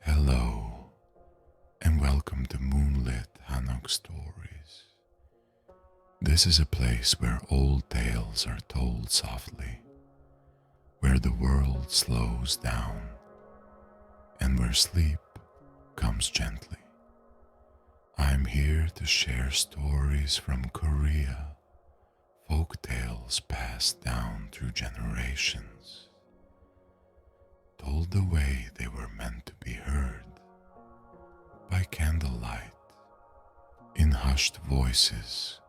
Hello, and welcome to Moonlit Hanok Stories. This is a place where old tales are told softly, where the world slows down, and where sleep comes gently. I'm here to share stories from Korea, folk tales passed down through generations, told the way they were meant to be heard, by candlelight, in hushed voices,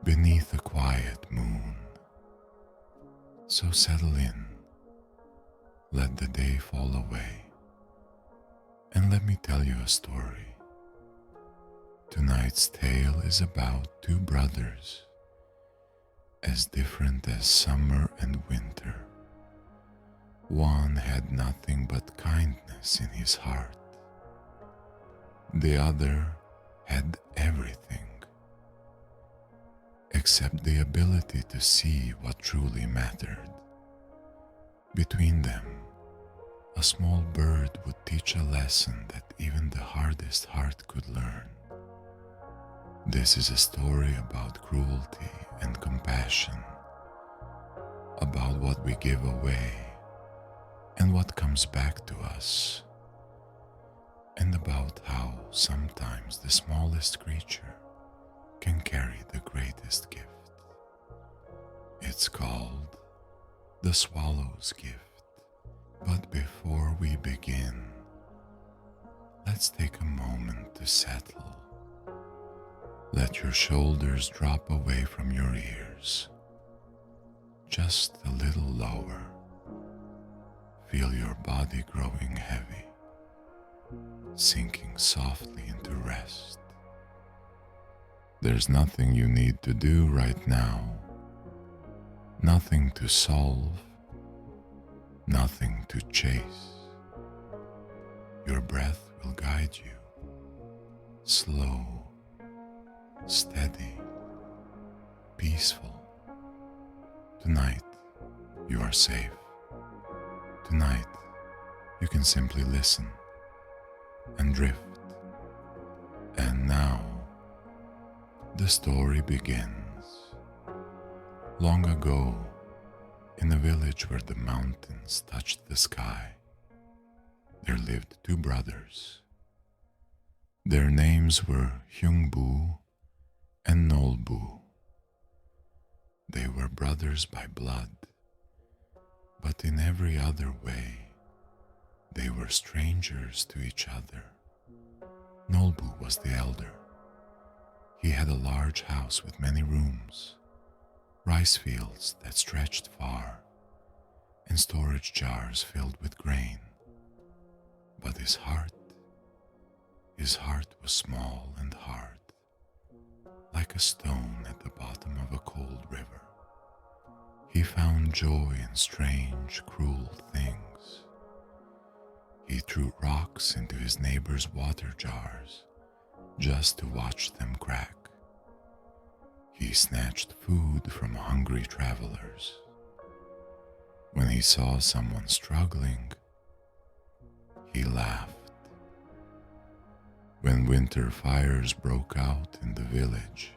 beneath a quiet moon. So settle in, let the day fall away, and let me tell you a story. Tonight's tale is about two brothers, as different as summer and winter. One had nothing but kindness in his heart. The other had everything, except the ability to see what truly mattered. Between them, a small bird would teach a lesson that even the hardest heart could learn. This is a story about cruelty and compassion, about what we give away and what comes back to us, and about how sometimes the smallest creature can carry the greatest gift. It's called The Swallow's Gift. But before we begin, let's take a moment to settle. Let your shoulders drop away from your ears, just a little lower. Feel your body growing heavy, sinking softly into rest. There's nothing you need to do right now, nothing to solve, nothing to chase. Your breath will guide you, slow, steady, peaceful. Tonight, you are safe. Tonight, you can simply listen and drift. And now, the story begins. Long ago, in a village where the mountains touched the sky, there lived two brothers. Their names were Hyungbu and Nolbu. They were brothers by blood, but in every other way, they were strangers to each other. Nolbu was the elder. He had a large house with many rooms, rice fields that stretched far, and storage jars filled with grain. But his heart was small and hard, like a stone at the bottom of a cold river. He found joy in strange, cruel things. He threw rocks into his neighbor's water jars just to watch them crack. He snatched food from hungry travelers. When he saw someone struggling, he laughed. When winter fires broke out in the village,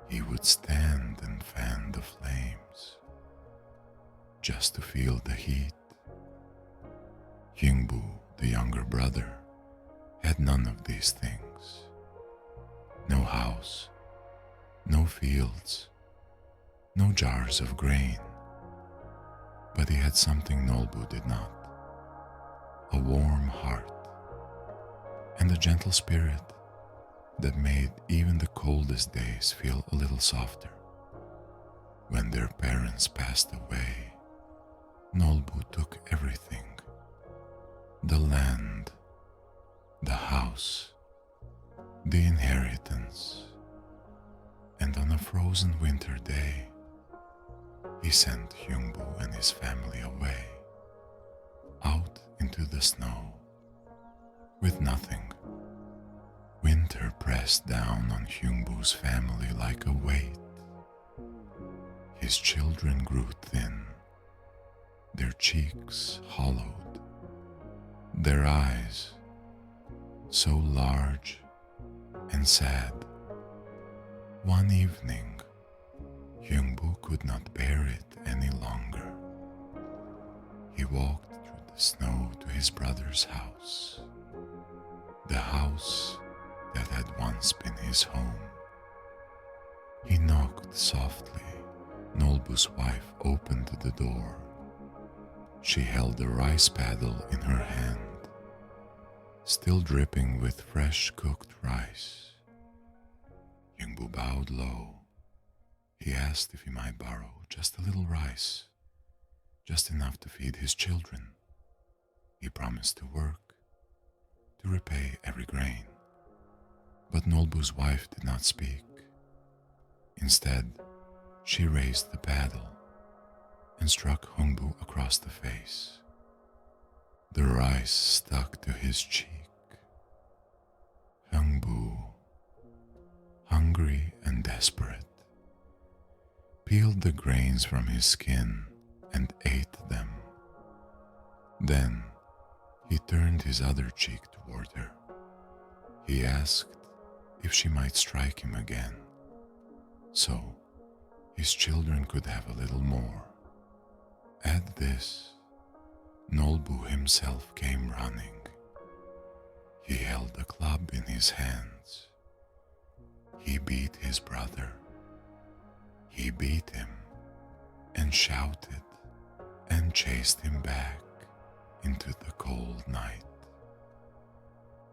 he would stand and fan the flames, just to feel the heat. Hyungbu, the younger brother, had none of these things. No house, no fields, no jars of grain. But he had something Nolbu did not: a warm heart and a gentle spirit that made even the coldest days feel a little softer. When their parents passed away, Nolbu took everything: the land, the house, the inheritance, and on a frozen winter day, he sent Hyungbu and his family away, out into the snow, with nothing. Winter pressed down on Hyungbu's family like a weight. His children grew thin, their cheeks hollowed, their eyes so large and sad. One evening, Hyungbu could not bear it any longer. He walked through the snow to his brother's house, the house that had once been his home. He knocked softly. Nolbu's wife opened the door. She held a rice paddle in her hand, still dripping with fresh cooked rice. Hyungbu bowed low. He asked if he might borrow just a little rice, just enough to feed his children. He promised to work, to repay every grain. But Nolbu's wife did not speak. Instead, she raised the paddle and struck Hyungbu across the face. The rice stuck to his cheek. Hyungbu, hungry and desperate, peeled the grains from his skin and ate them. Then he turned his other cheek toward her. He asked if she might strike him again, so his children could have a little more. At this, Nolbu himself came running. He held a club in his hands. He beat his brother. He beat him and shouted and chased him back into the cold night.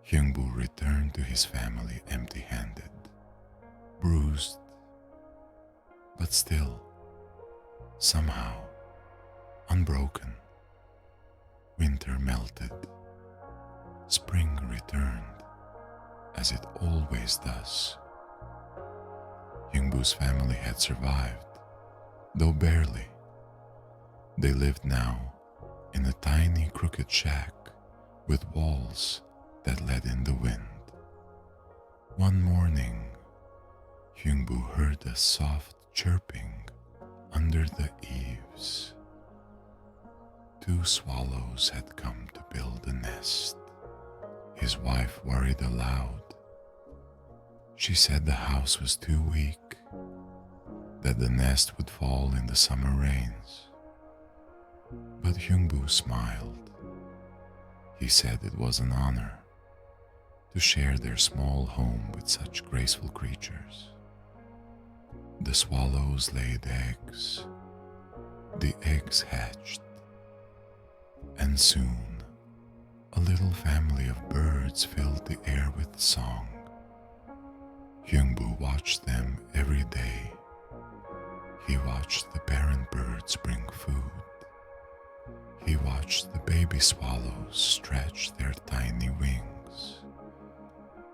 Hyungbu returned to his family empty-handed, bruised, but still, somehow, unbroken. Winter melted. Spring returned, as it always does. Hyungbu's family had survived, though barely. They lived now in a tiny crooked shack with walls that let in the wind. One morning, Hyungbu heard a soft chirping under the eaves. 2 swallows had come to build a nest. His wife worried aloud. She said the house was too weak, that the nest would fall in the summer rains. But Hyungbu smiled. He said it was an honor to share their small home with such graceful creatures. The swallows laid eggs. The eggs hatched. And soon, a little family of birds filled the air with song. Hyungbu watched them every day. He watched the parent birds bring food. He watched the baby swallows stretch their tiny wings.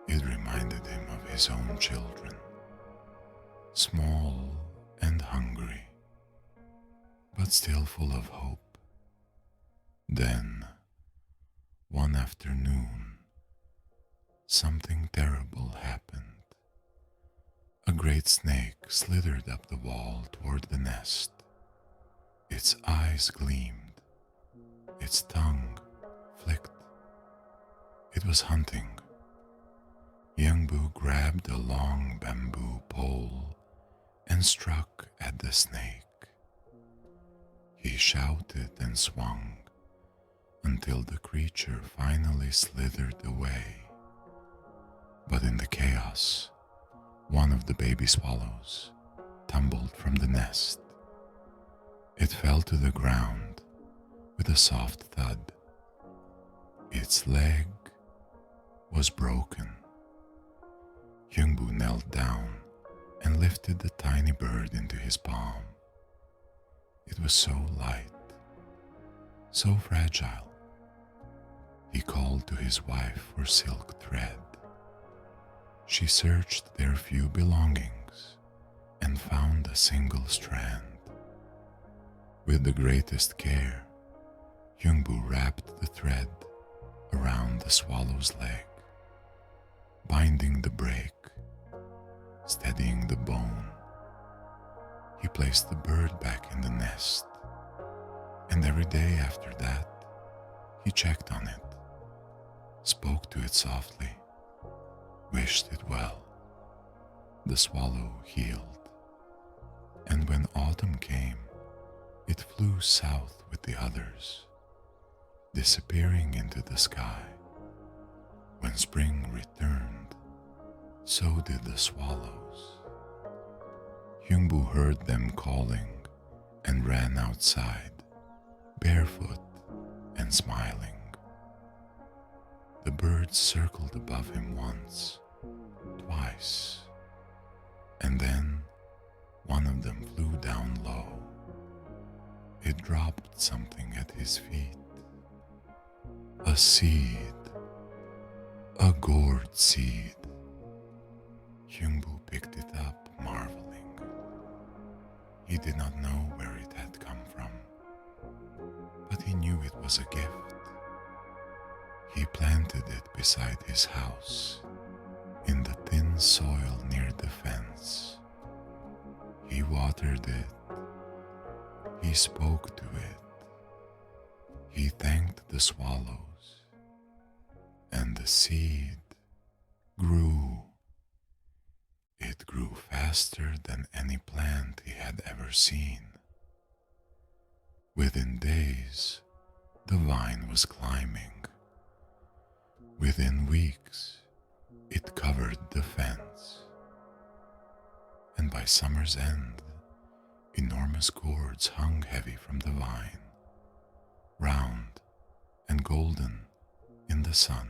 It reminded him of his own children, small and hungry, but still full of hope. Then, one afternoon, something terrible happened. A great snake slithered up the wall toward the nest. Its eyes gleamed. Its tongue flicked. It was hunting. Hyungbu grabbed a long bamboo pole and struck at the snake. He shouted and swung until the creature finally slithered away. But in the chaos, one of the baby swallows tumbled from the nest. It fell to the ground with a soft thud. Its leg was broken. Hyungbu knelt down and lifted the tiny bird into his palm. It was so light, so fragile. He called to his wife for silk thread. She searched their few belongings and found a single strand. With the greatest care, Hyungbu wrapped the thread around the swallow's leg, binding the break, steadying the bone. He placed the bird back in the nest, and every day after that, he checked on it, spoke to it softly, wished it well. The swallow healed, and when autumn came, it flew south with the others, disappearing into the sky. When spring returned, so did the swallows. Hyungbu heard them calling and ran outside, barefoot and smiling. The birds circled above him once, twice, and then one of them flew down low. It dropped something at his feet. A seed, a gourd seed. Hyungbu picked it up, marveling. He did not know where it had come from, but he knew it was a gift. He planted it beside his house, in the thin soil near the fence. He watered it. He spoke to it. He thanked the swallows, and the seed grew. It grew faster than any plant he had ever seen. Within days, the vine was climbing. Within weeks, it covered the fence. And by summer's end, enormous gourds hung heavy from the vine, round and golden in the sun.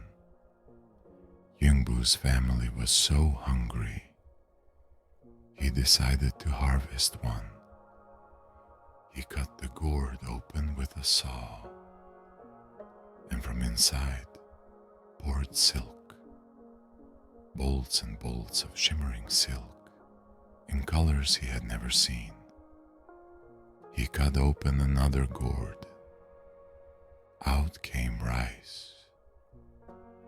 Hyungbu's family was so hungry, he decided to harvest one. He cut the gourd open with a saw, and from inside poured silk, bolts and bolts of shimmering silk in colors he had never seen. He cut open another gourd. Out came rice,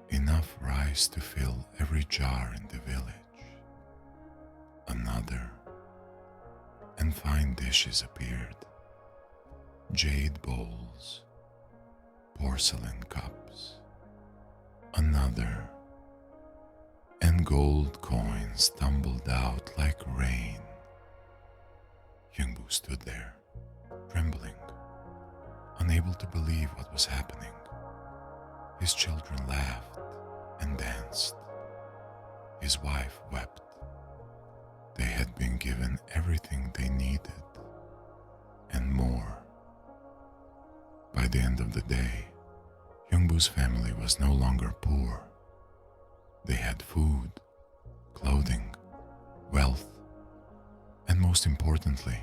enough rice to fill every jar in the village. Another, and fine dishes appeared: jade bowls, porcelain cups. Another, and gold coins tumbled out like rain. Hyungbu stood there, trembling, unable to believe what was happening. His children laughed and danced. His wife wept. They had been given everything they needed, and more. By the end of the day, Hyungbu's family was no longer poor. They had food, clothing, wealth, and most importantly,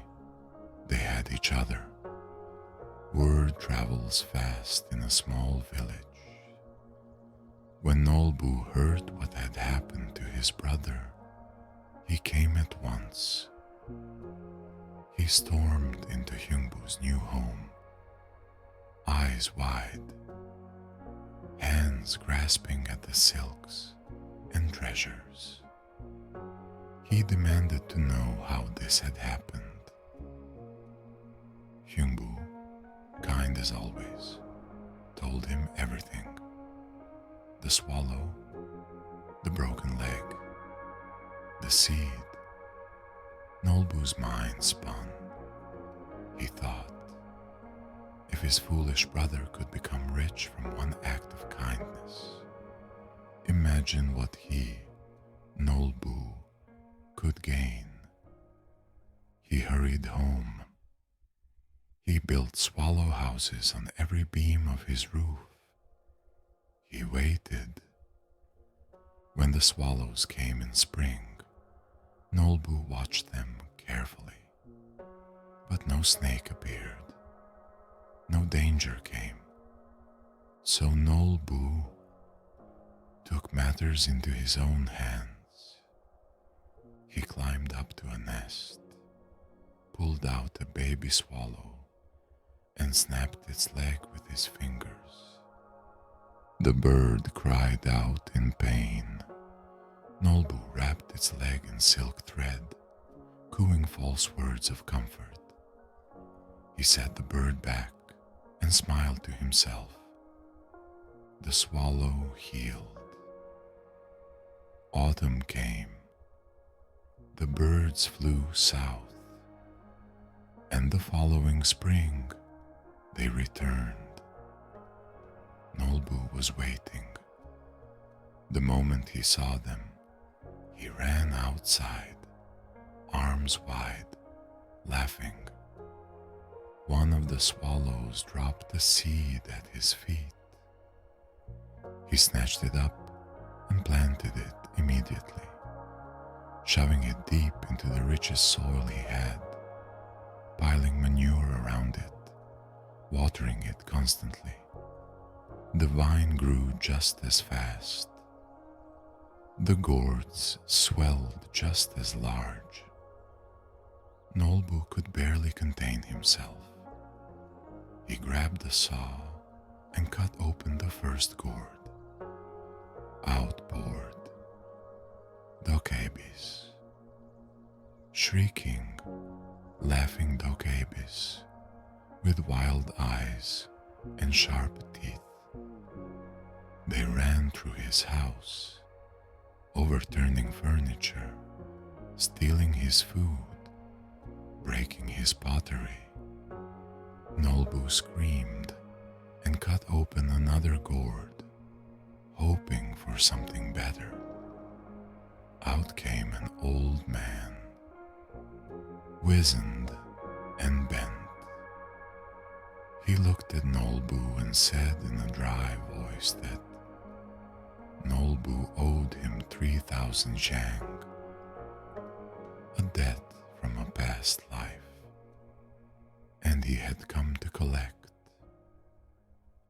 they had each other. Word travels fast in a small village. When Nolbu heard what had happened to his brother, he came at once. He stormed into Hyungbu's new home, eyes wide, hands grasping at the silks and treasures. He demanded to know how this had happened. Hyungbu, kind as always, told him everything: the swallow, the broken leg, the seed. Nolbu's mind spun. He thought, if his foolish brother could become rich from one act of kindness, imagine what he, Nolbu, could gain. He hurried home. He built swallow houses on every beam of his roof. He waited. When the swallows came in spring, Nolbu watched them carefully, but no snake appeared. No danger came. So Nolbu took matters into his own hands. He climbed up to a nest, pulled out a baby swallow, and snapped its leg with his fingers. The bird cried out in pain. Nolbu wrapped its leg in silk thread, cooing false words of comfort. He set the bird back and smiled to himself. the swallow healed. Autumn came, the birds flew south, and the following spring they returned. Nolbu was waiting. The moment he saw them, he ran outside, arms wide, laughing. One of the swallows dropped a seed at his feet. He snatched it up and planted it immediately, shoving it deep into the richest soil he had, piling manure around it, watering it constantly. The vine grew just as fast. The gourds swelled just as large. Nolbu could barely contain himself. He grabbed a saw and cut open the first gourd. Out poured Dokabis. Shrieking, laughing Dokabis with wild eyes and sharp teeth. They ran through his house, overturning furniture, stealing his food, breaking his pottery. Nolbu screamed and cut open another gourd, hoping for something better. Out came an old man, wizened and bent. He looked at Nolbu and said in a dry voice that Nolbu owed him 3,000 zhang, a debt from a past life, and he had come to collect.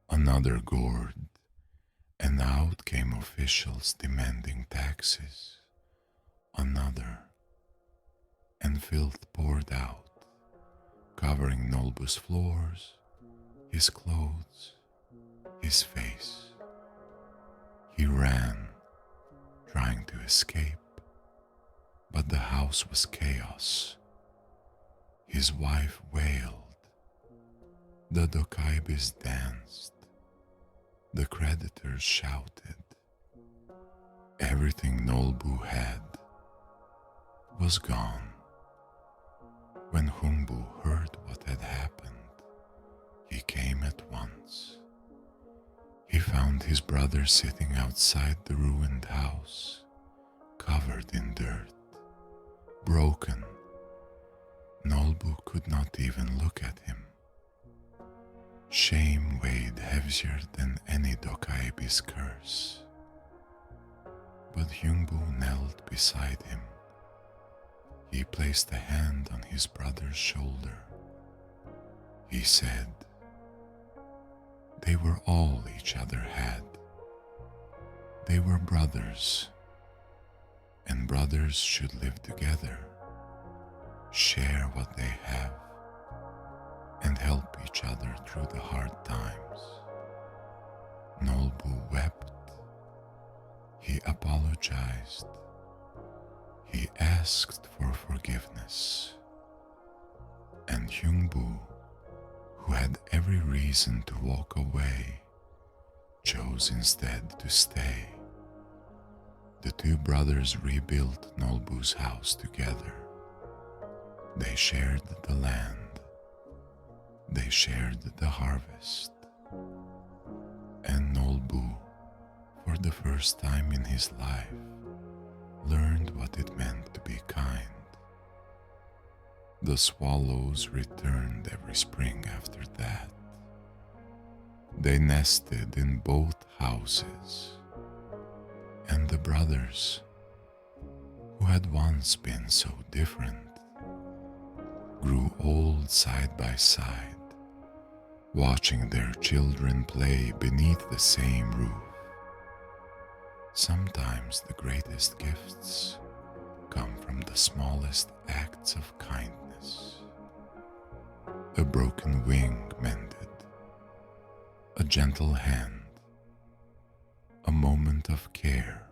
Another gourd, and out came officials demanding taxes. Another, and filth poured out, covering Nolbu's floors, his clothes, his face. He ran, trying to escape, but the house was chaos. His wife wailed, the Dokaibis danced, the creditors shouted. Everything Nolbu had was gone. When Hungbu heard what had happened, he came at once. He found his brother sitting outside the ruined house, covered in dirt, broken. Nolbu could not even look at him. Shame weighed heavier than any Dokaibi's curse. But Hyungbu knelt beside him. He placed a hand on his brother's shoulder. He said, they were all each other had. They were brothers, and brothers should live together, share what they have, and help each other through the hard times. Nolbu wept. He apologized. He asked for forgiveness. And Hyungbu, who had every reason to walk away, chose instead to stay. The two brothers rebuilt Nolbu's house together. They shared the land. They shared the harvest. And Nolbu, for the first time in his life, learned what it meant to be kind. The swallows returned every spring after that. They nested in both houses, and the brothers, who had once been so different, grew old side by side, watching their children play beneath the same roof. Sometimes the greatest gifts come from the smallest acts of kindness. A broken wing mended, a gentle hand, a moment of care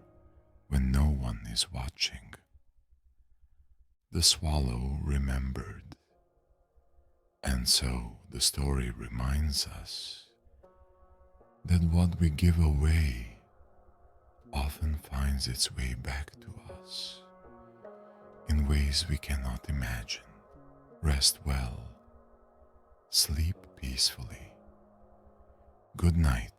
when no one is watching. The swallow remembered, and so the story reminds us, that what we give away often finds its way back to us in ways we cannot imagine. Rest well, sleep peacefully. Good night.